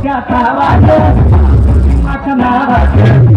त्याचा वाद माझ्या नावाचं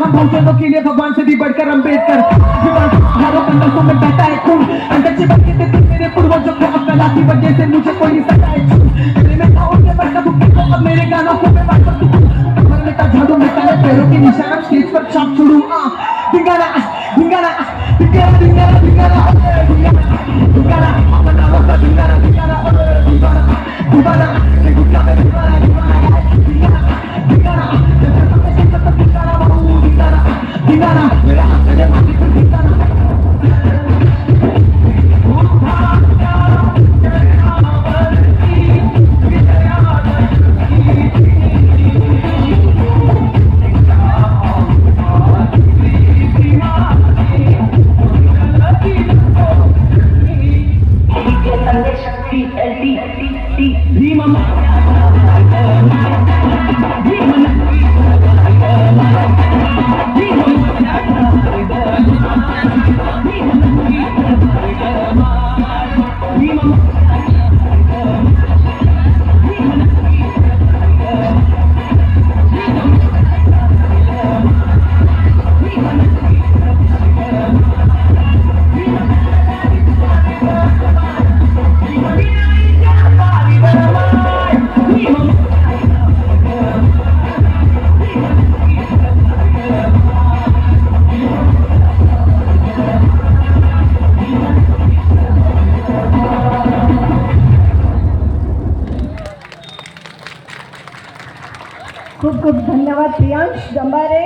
बहुजनों के लिए भगवान से भी बढ़कर अम्बेडकर हजारों कंधों में बहता है खून अंदर से बच के थे मेरे पूर्वजों को अब कला की वजह से मुझे कोई नहीं सकता है मेरे में था उनके बढ़कर दुखी को अब मेरे गानों को मैं बात कर दूं मरने का झाड़ू मिटाने पैरों के निशान स्टेज पर छाप छोड़ूं धिंगाणा वेळाकडे मागे धिंगाणा खूप खूप धन्यवाद प्रियांश जंबारे.